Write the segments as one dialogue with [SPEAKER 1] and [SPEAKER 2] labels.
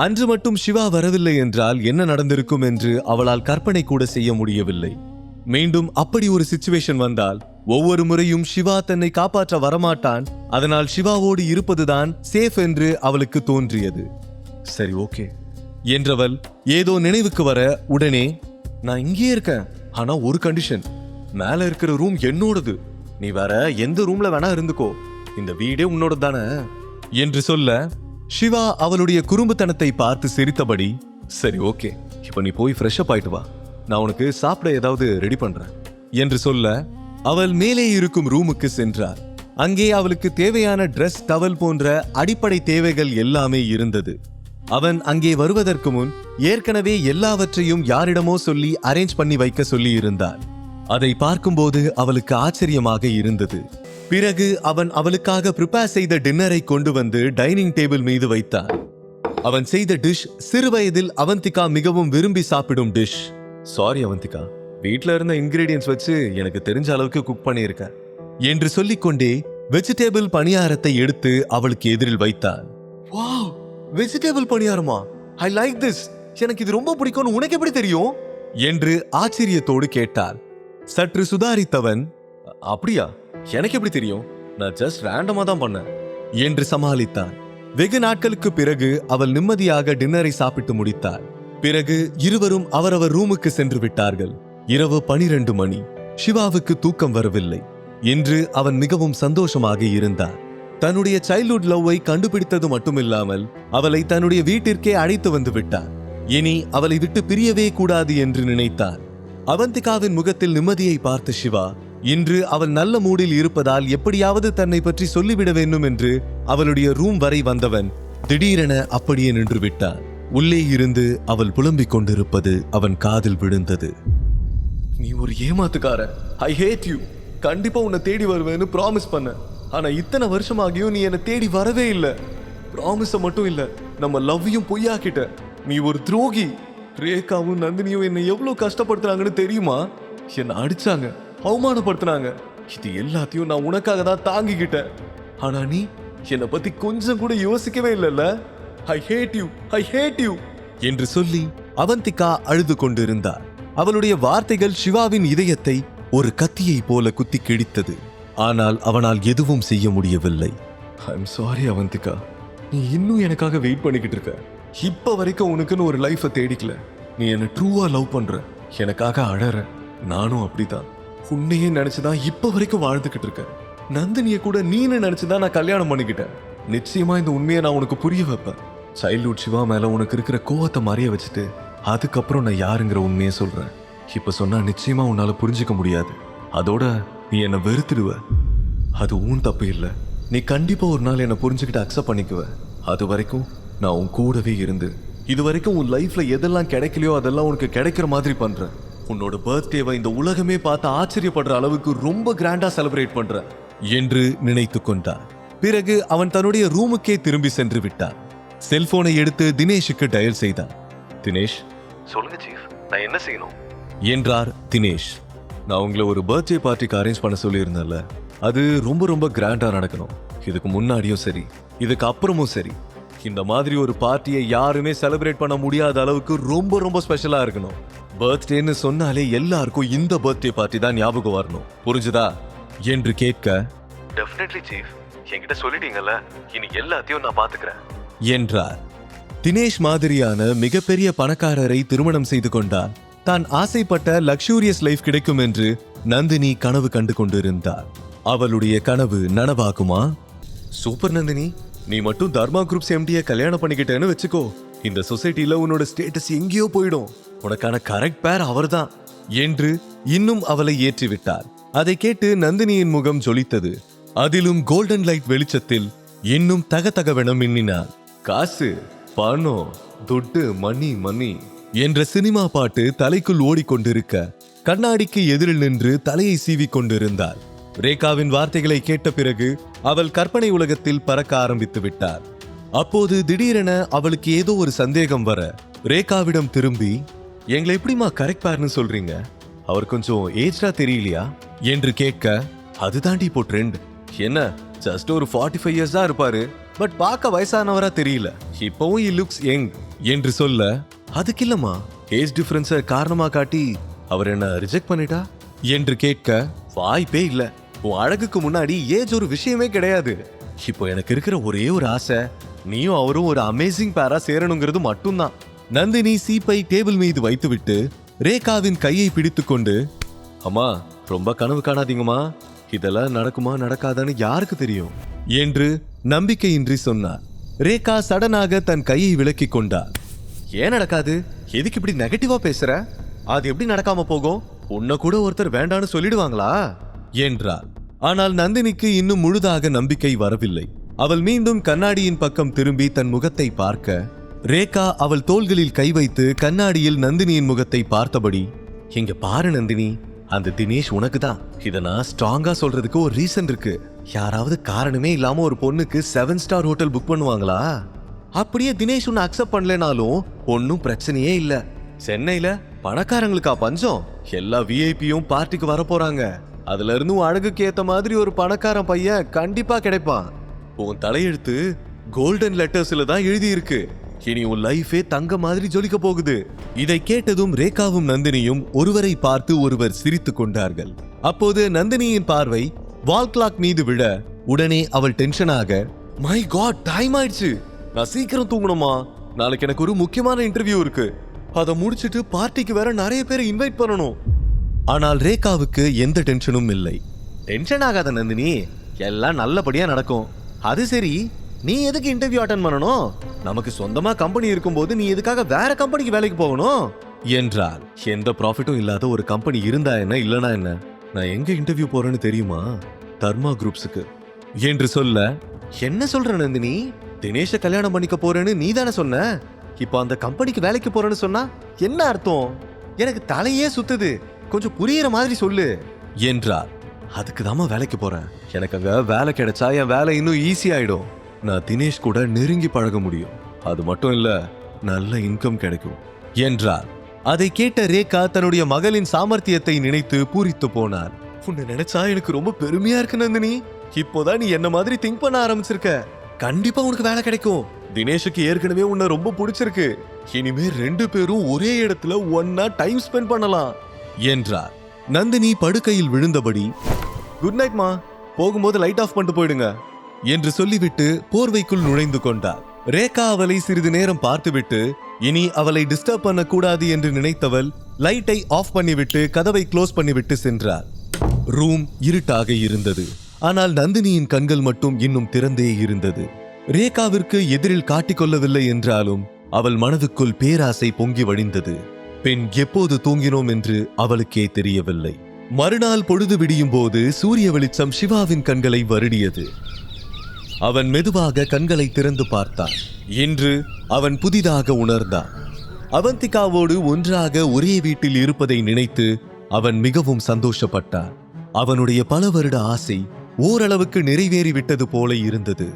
[SPEAKER 1] அன்று மட்டும் சிவா வரவில்லை என்றால் என்ன நடந்திருக்கும் என்று அவளால் கற்பனை கூட செய்ய முடியவில்லை. மீண்டும் அப்படி ஒரு சிச்சுவேஷன் வந்தால் ஒவ்வொரு முறையும் சிவா தன்னை காப்பாற்ற வரமாட்டான். அதனால் சிவாவோடு இருப்பதுதான் சேஃப் என்று அவளுக்கு தோன்றியது. சரி, ஓகே என்றவள் ஏதோ நினைவுக்கு வர உடனே, நான் இங்கே இருக்கேன், ஆனா ஒரு கண்டிஷன், மேல இருக்கிற ரூம் என்னோடது, நீ வேற எந்த ரூம்ல வேணா இருந்துக்கோ, இந்த வீடே உன்னோட தானே என்று சொல்ல, சிவா அவளுடைய குறும்புத்தனத்தை பார்த்து சிரித்தபடி, சரி ஓகே, இப்ப நீ போய் ஃப்ரெஷ் அப் ஆயிட்டு வா, நான் உனக்கு சாப்பிட ஏதாவது ரெடி பண்றேன் என்று சொல்ல அவள் மேலே இருக்கும் ரூமுக்கு சென்றார். அங்கே அவளுக்கு தேவையான ட்ரெஸ், டவல் போன்ற அடிப்படை தேவைகள் எல்லாமே இருந்தது. அவன் அங்கே வருவதற்கு முன் ஏற்கனவே எல்லாவற்றையும் யாரிடமோ சொல்லி அரேஞ்ச் பண்ணி வைக்க சொல்லி இருந்தான். அதை பார்க்கும்போது அவளுக்கு ஆச்சரியமாக இருந்தது. பிறகு அவன் அவளுக்காக ப்ரிப்பேர் செய்த டின்னரை கொண்டு வந்து டைனிங் டேபிள் மீது வைத்தான். அவன் செய்த டிஷ் சிறுவயதில் அவந்திகா மிகவும் விரும்பி சாப்பிடும் டிஷ். சாரி அவந்திகா, வீட்ல இருந்த இன்கிரீடியன்ஸ் வச்சு எனக்கு தெரிஞ்ச அளவுக்கு குக் பண்ணியிருக்க என்று சொல்லிக்கொண்டே வெஜிடேபிள் பணியாரத்தை எடுத்து அவளுக்கு எதிரில் வைத்தான். வாவ், வெஜிடேபிள் பணியாரமா? I like this. எனக்கு இது ரொம்ப பிடிக்கும்னு உனக்கு எப்படி தெரியும் என்று ஆச்சரியத்தோடு கேட்டாள். சற்று சுதாரித்தவன், அப்படியா, எனக்கு எப்படி தெரியும், நான் ஜஸ்ட் ரேண்டமா தான் பண்ணேன் என்று சமாளித்தான். வெகு நாட்களுக்கு பிறகு அவள் நிம்மதியாக டின்னரை சாப்பிட்டு முடித்தாள். பிறகு இருவரும் அவரவர் ரூமுக்கு சென்று விட்டார்கள். இரவு 12 மணி. சிவாவுக்கு தூக்கம் வரவில்லை. இன்று அவன் மிகவும் சந்தோஷமாக இருந்தான். தன்னுடைய சைல்ட்ஹுட் லவ்வை கண்டுபிடித்தது மட்டுமில்லாமல் அவளை தன்னுடைய வீட்டிற்கே அழைத்து வந்து விட்டான். இனி அவளை விட்டு பிரியவே கூடாது என்று நினைத்தான். அவந்திகாவின் முகத்தில் நிம்மதியை பார்த்த சிவா இன்று அவள் நல்ல மூடில் இருப்பதால் எப்படியாவது தன்னை பற்றி சொல்லிவிட வேண்டும் என்று அவளுடைய ரூம் வரை வந்தவன் திடீரென அப்படியே நின்று விட்டான். உள்ளே இருந்து அவள் புலம்பிக் கொண்டிருப்பது அவன் காதில் விழுந்தது. நீ ஒரு ஏமாத்துக்கார, ஐ ஹேட் யூ. கண்டிப்பா உன்னை தேடி வருவேன்னு ப்ராமிஸ் பண்ண, ஆனா இத்தனை வருஷமாகியும் நீ என்னை தேடி வரவே இல்லை. ப்ராமிஸ மட்டும் இல்ல, நம்ம லவ்வையும் பொய்யாக்கிட்ட. நீ ஒரு துரோகி. ரேகாவும் நந்தினியும் என்னை எவ்வளவு கஷ்டப்படுத்துறாங்கன்னு தெரியுமா? என்னை அடிச்சாங்க, அவமானப்படுத்தினாங்க. இது எல்லாத்தையும் நான் உனக்காக தான் தாங்கிக்கிட்டேன். ஆனா நீ என்னை பத்தி கொஞ்சம் கூட யோசிக்கவே இல்லைல்ல. I hate you, I hate you என்று சொல்லி அவந்திகா அழுது கொண்டிருந்தார். அவளுடைய வார்த்தைகள் சிவாவின் இதயத்தை ஒரு கத்தியை போல குத்தி கிழித்தது. ஆனால் அவனால் எதுவும் செய்ய முடியவில்லை. ஐம் சாரி அவந்திகா, நீ இன்னும் எனக்காக வெயிட் பண்ணிக்கிட்டு இருக்க. இப்ப வரைக்கும் உனக்குன்னு ஒரு லைஃபை தேடிக்கல. நீ என்ன ட்ரூவா லவ் பண்ற, எனக்காக அழற. நானும் அப்படிதான் உன்னையே நினைச்சுதான் இப்ப வரைக்கும் வாழ்ந்துகிட்டு இருக்கேன். நந்தினிய கூட நீனு நினைச்சுதான் நான் கல்யாணம் பண்ணிக்கிட்டேன். நிச்சயமா இந்த உண்மையை நான் உனக்கு புரிய வைப்பேன். சைல்ட்ஹுட் சிவா மேல உனக்கு இருக்கிற கோவத்தை மறைய வச்சுட்டு அதுக்கப்புறம் நான் யாருங்கிற உண்மையை சொல்றேன். இப்ப சொன்னா நிச்சயமா உன்னால புரிஞ்சுக்க முடியாது. அதோட நீ என்னை வெறுத்துடுவ. அது உன் தப்பு இல்லை. நீ கண்டிப்பா ஒரு நாள் என்னை புரிஞ்சுக்கிட்டு அக்செப்ட் பண்ணிக்குவ. அது வரைக்கும் நான் உன் கூடவே இருந்து இது வரைக்கும் உன் லைஃப்ல எதெல்லாம் கிடைக்கலையோ அதெல்லாம் உனக்கு கிடைக்கிற மாதிரி பண்றேன். உன்னோட பர்த்டேவை இந்த உலகமே பார்த்து ஆச்சரியப்படுற அளவுக்கு ரொம்ப கிராண்டா செலிப்ரேட் பண்ற என்று நினைத்து கொண்டார். பிறகு அவன் தன்னுடைய ரூமுக்கே திரும்பி சென்று விட்டான். செல்போனை எடுத்து தினேஷுக்கு டயல் செய்தான். தினேஷ், சொல்லுங்க சீஃப், நான் என்ன செய்யணும் என்றார் தினேஷ். நான் உங்களை ஒரு பர்த்டே பார்ட்டிக்கு அரேஞ்ச் பண்ண சொல்லியிருந்தேன்ல, அது ரொம்ப ரொம்ப கிராண்டா நடக்கணும். இதுக்கு முன்னாடியும் சரி, இதுக்கு அப்புறமும் சரி, இந்த மாதிரி ஒரு பார்ட்டியை யாருமே செலிப்ரேட் பண்ண முடியாத அளவுக்கு ரொம்ப ரொம்ப ஸ்பெஷலா இருக்கணும். பர்த்டேன்னு சொன்னாலே எல்லாருக்கும் இந்த பர்த்டே பார்ட்டி தான் ஞாபகம் வரணும். புரிஞ்சுதா என்று கேட்க, டெஃபினெட்லி சீஃப், என்கிட்ட சொல்லிட்டீங்கல்ல, இனி எல்லாத்தையும் நான் பாத்துக்கிறேன் என்றார். தினேஷ் மாதிரியான மிகப்பெரிய பணக்காரரை திருமணம் செய்து கொண்டார். தான் ஆசைப்பட்ட லக்ஸூரியஸ் லைஃப் கிடைக்கும் என்று நந்தினி கனவு கண்டு கொண்டிருந்தார். அவளுடைய கனவு நனவாகுமா? சூப்பர் நந்தினி, நீ மட்டும் தர்மா குரூப்ஸ் எம்டியை கல்யாணம் பண்ணிக்கிட்டேன்னு வச்சுக்கோ, இந்த சொசைட்டில உன்னோட ஸ்டேட்டஸ் எங்கேயோ போயிடும். உனக்கான கரெக்ட் பேர் அவர்தான் என்று இன்னும் அவளை ஏற்றிவிட்டார். அதை கேட்டு நந்தினியின் முகம் ஜொலித்தது. அதிலும் கோல்டன் லைட் வெளிச்சத்தில் இன்னும் தகதகவென மின்னினார். காசு, பணம், துட்டு, மணி மணி என்ற சினிமா பாட்டு தலைக்குள் ஓடிக்கொண்டிருக்க கண்ணாடிக்கு எதிரில் நின்று தலையை சீவிக் கொண்டிருந்தார். ரேகாவின் வார்த்தைகளை கேட்ட பிறகு அவள் கற்பனை உலகத்தில் பறக்க ஆரம்பித்து விட்டார். அப்போது திடீரென அவளுக்கு ஏதோ ஒரு சந்தேகம் வர ரேகாவிடம் திரும்பி, எங்களை எப்படிமா கரெக்ட் பேர்னு சொல்றீங்க, அவர் கொஞ்சம் ஏஜ்டா தெரியலையா என்று கேட்க, அதுதாண்டி இப்போ ட்ரெண்ட். என்ன, ஜஸ்ட் ஒரு 45 இயர்ஸ் தான் இருப்பாரு, பட் பார்க்க வயசானவரா தெரியல. இப்பவும் he looks young என்று சொல்ல, அதுக்கு இல்லம்மா, ஏஜ் டிஃபரன்ஸை காரணமா காட்டி அவர் என்ன ரிஜெக்ட் பண்ணிட்டா என்று கேட்க, வாய்ப்பே இல்ல. உன் அழகுக்கு முன்னாடி ஏஜ் ஒரு விஷயமே கிடையாது. இப்போ எனக்கு இருக்கிற ஒரே ஒரு ஆசை, நீயும் அவரும் ஒரு அமேசிங் பேரா சேரணுங்கிறது மட்டும்தான். நந்தினி சீப்பை டேபிள் மீது வைத்துவிட்டு ரேகாவின் கையை பிடித்துக்கொண்டு, அம்மா ரொம்ப கனவு காணாதீங்கம்மா, இதெல்லாம் நடக்குமா நடக்காதான்னு யாருக்கு தெரியும் என்று நம்பிக்கையின்றி சொன்னார். ரேகா சடனாக தன் கையை விலக்கி கொண்டார். ஏன் நடக்காது? எதுக்கு இப்படி நெகட்டிவா பேசுற? அது எப்படி நடக்காம போகும்? உன்னை கூட ஒருத்தர் வேண்டான்னு சொல்லிடுவாங்களா என்றார். ஆனால் நந்தினிக்கு இன்னும் முழுதாக நம்பிக்கை வரவில்லை. அவள் மீண்டும் கண்ணாடியின் பக்கம் திரும்பி தன் முகத்தை பார்க்க, ரேகா அவள் தோள்களில் கை வைத்து கண்ணாடியில் நந்தினியின் முகத்தை பார்த்தபடி, இங்க பாரு நந்தினி, அந்த தினேஷ் உனக்கு தான். இத நான் ஸ்ட்ராங்கா சொல்றதுக்கு ஒரு ரீசன் இருக்கு. யாராவது காரணமே இல்லாம ஒரு பொண்ணுக்கு 7 ஸ்டார் ஹோட்டல் புக் பண்ணுவாங்களா? அப்படியே தினேஷ் உன்னை அக்செப்ட் பண்ணலனாலும் ஒன்னும் பிரச்சனையே இல்ல. சென்னையில பணக்காரங்களுக்கா பஞ்சம்? எல்லா விஐபியும் பார்ட்டிக்கு வர போறாங்க. அதுல இருந்து அழகுக்கு ஏத்த மாதிரி ஒரு பணக்காரன் பையன் கண்டிப்பா கிடைப்பான். உன் தலையெழுத்து கோல்டன் லெட்டர்ஸ்ல தான் எழுதி இருக்கு. இனி உன் லைஃபே தங்க மாதிரி ஜொலிக்க போகுது. இதை கேட்டதும் ரேகாவும் நந்தினியும் ஒருவரை பார்த்து ஒருவர் சிரித்துக் கொண்டார்கள். அப்போது நந்தினியின் பார்வை வால் கிளாக் மீது விழ, உடனே அவள் டென்ஷனாக, மை காட், டைம் ஆயிடுச்சு, நான் சீக்கிரம் தூங்கணுமா, நாளைக்கு எனக்கு ஒரு முக்கியமான இன்டர்வியூ இருக்கு, அதை முடிச்சிட்டு பார்ட்டிக்கு வேற நிறைய பேரை இன்வைட் பண்ணணும். ஆனால் ரேகாவுக்கு எந்த டென்ஷனும் இல்லை. டென்ஷன் ஆகாத நந்தினி, எல்லாம் நல்லபடியா நடக்கும். அது சரி, நீ எதுக்கு இன்டர்வியூ அட்டெண்ட் பண்ணணும்? நமக்கு சொந்தமா கம்பெனி இருக்கும்போது நீ எதுக்காக வேற கம்பெனிக்கு வேலைக்கு போகணும் என்றார். எந்த ப்ராஃபிட்டும் இல்லாத ஒரு கம்பெனி இருந்தா என்ன, இல்லனா என்ன? நான் எங்க இன்டர்வியூ போறேன்னு தெரியுமா? தர்மா குரூப்ஸுக்கு என்று சொல்ல, என்ன சொல்ற நந்தினி? தினேஷ கல்யாணம் பண்ணிக்க போறேன்னு நீ தானே சொன்ன. இப்போ அந்த கம்பெனிக்கு வேலைக்கு போறேன்னு சொன்னா என்ன அர்த்தம்? எனக்கு தலையே சுத்துது, கொஞ்சம் புரியுற மாதிரி சொல்லு என்றார். அதுக்கு தாமா வேலைக்கு போறேன். எனக்கு அங்க வேலை கிடைச்சா என் வேலை இன்னும் ஈஸி ஆயிடும். நான் தினேஷ் கூட நெருங்கி பழக முடியும். அது மட்டும் இல்ல, நல்ல இன்கம் கிடைக்கும் என்றார். அதை கேட்ட ரேகா தன்னுடைய மகளின் சாமர்த்தியத்தை நினைத்து பூரித்து போனார். உன்னை நினைச்சா எனக்கு ரொம்ப பெருமையா இருக்கு நந்தினி. இப்போதான் நீ என்ன மாதிரி திங்க் பண்ண ஆரம்பிச்சிருக்க. கண்டிப்பா உனக்கு வேலை கிடைக்கும். தினேஷுக்கு ஏற்கனவே உன்னை ரொம்ப பிடிச்சிருக்கு. இனிமே 2 பேரும் ஒரே இடத்துல ஒன்னா டைம் ஸ்பெண்ட் பண்ணலாம் என்றார். நந்தினி படுக்கையில் விழுந்தபடி, குட் நைட் மா, போகும்போது லைட் ஆஃப் பண்ணிட்டு போயிடுங்க என்று சொல்லிவிட்டு போர்வைக்குள் நுழைந்து கொண்டார். ரேகா அவளை சிறிது நேரம் பார்த்துவிட்டு, இனி அவளை டிஸ்டர்ப் பண்ண கூடாது என்று நினைத்தவள் லைட்டை ஆஃப் பண்ணிவிட்டு கதவை க்ளோஸ் பண்ணிவிட்டு சென்றார். ரூம் இருட்டாக இருந்தது. ஆனால் நந்தினியின் கண்கள் மட்டும் இன்னும் திறந்தே இருந்தது. ரேகாவிற்கு எதிரில் காட்டிக்கொள்ளவில்லை என்றாலும் அவள் மனதுக்குள் பேராசை பொங்கி வழிந்தது. பெண் எப்போது தூங்கினோம் என்று அவளுக்கே தெரியவில்லை. மறுநாள் பொழுது விடியும் போது சூரிய வெளிச்சம் சிவாவின் கண்களை வருடியது. அவன் மெதுவாக கண்களை திறந்து பார்த்தான். இன்று அவன் புதிதாக உணர்ந்தான். அவந்திகாவோடு ஒன்றாக ஒரே வீட்டில் இருப்பதை நினைத்து அவன் மிகவும் சந்தோஷப்பட்டான். அவனுடைய பல வருட ஆசை ஓரளவுக்கு நிறைவேறிவிட்டது போல இருந்தது.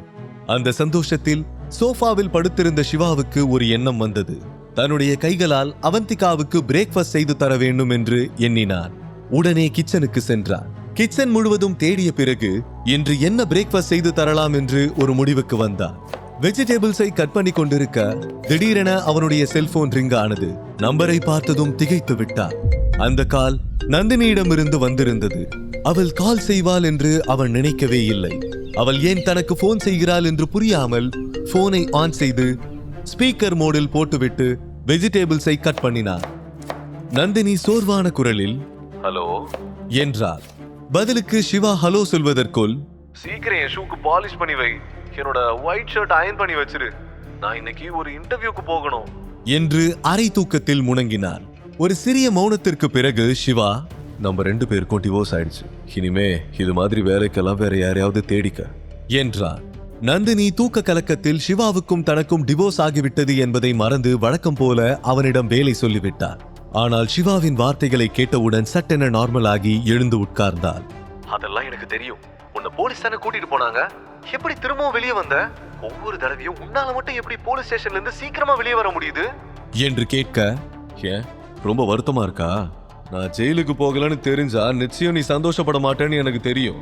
[SPEAKER 1] அந்த சந்தோஷத்தில் சோஃபாவில் படுத்திருந்த சிவாவுக்கு ஒரு எண்ணம் வந்தது. தன்னுடைய கைகளால் அவந்திகாவுக்கு பிரேக்ஃபாஸ்ட் செய்து தர வேண்டும் என்று எண்ணினான். உடனே கிச்சனுக்கு சென்றான். கிச்சன் முழுவதும் தேடிய பிறகு இன்று என்ன பிரேக்ஃபாஸ்ட் செய்து தரலாம் என்று ஒரு முடிவுக்கு வந்தான். வெஜிடபிள்ஸை கட் பண்ணி கொண்டிருக்க திடீரென அவனுடைய செல்போன் ரிங் ஆனது. நம்பரை பார்த்ததும் திகைத்து விட்டான். அந்த கால் நந்தினியிடமிருந்து வந்திருந்தது. அவள் கால் செய்வாள் என்று அவன் நினைக்கவே இல்லை. அவள் ஏன் தனக்கு போன் செய்கிறாள் என்று புரியாமல் போனை ஆன் செய்து ஸ்பீக்கர் மோடில் போட்டுவிட்டு வெஜிடபிள்ஸை கட் பண்ணினார். நந்தினி சோர்வான குரலில் ஹலோ என்றார். பதிலுக்கு சிவா ஹலோ சொல்வதற்குள், சீக்கிரம் என் ஷூக்கு பாலிஷ் பண்ணி வை, என்னோட ஒயிட் ஷர்ட் அயர்ன் பண்ணி வச்சிரு, நான் இன்னைக்கு ஒரு இன்டர்வியூக்கு போகணும் என்று அரை தூக்கத்தில் முணங்கினார். ஒரு சிறிய மௌனத்திற்கு பிறகு சிவா, நம்ம 2 பேருக்கும் டிவோர்ஸ் ஆயிடுச்சு, இனிமே இது மாதிரி வேலைக்கெல்லாம் வேற யாரையாவது தேடிக்க என்றார். நந்தினி தூக்க கலக்கத்தில் சிவாவுக்கும் தனக்கும் டிவோர்ஸ் ஆகிவிட்டது என்பதை மறந்து வழக்கம் போல அவனிடம் வேலை சொல்லிவிட்டார். ஆனால் சிவாவின் வார்த்தைகளை கேட்டவுடன் சட்டென நார்மல் ஆகி எழுந்து உட்கார்ந்தாள். அதெல்லாம் எனக்கு தெரியும், உன்னை போலீஸ் தானே கூட்டிட்டு போனாங்க, எப்படி திரும்பவும் வெளியே வந்த? ஒவ்வொரு தடவையும் உன்னால மட்டும் எப்படி போலீஸ் ஸ்டேஷன்ல இருந்து சீக்கிரமா வெளியே வர முடியுது என்று கேட்க, ஏன் ரொம்ப வருத்தமா இருக்கா? நான் ஜெயிலுக்கு போகலன்னு தெரிஞ்சா நிச்சயம் நீ சந்தோஷப்பட மாட்டேன்னு எனக்கு தெரியும்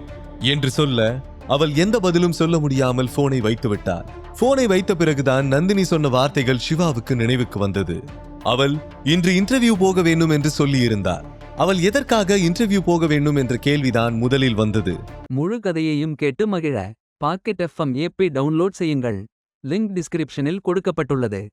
[SPEAKER 1] என்று சொல்ல, அவள் எந்த பதிலும் சொல்ல முடியாமல் போனை வைத்து விட்டாள். போனை வைத்த பிறகுதான் நந்தினி சொன்ன வார்த்தைகள் சிவாவுக்கு நினைவுக்கு வந்தது. அவள் இன்று இன்டர்வியூ போக வேண்டும் என்று சொல்லியிருந்தாள். அவள் எதற்காக இன்டர்வியூ போக வேண்டும் என்ற கேள்விதான் முதலில் வந்தது.
[SPEAKER 2] முழு கதையையும் கேட்டு மகிழ பாக்கெட் FM ஏபி டவுன்லோட் செய்யுங்கள். லிங்க் டிஸ்கிரிப்ஷனில் கொடுக்கப்பட்டுள்ளது.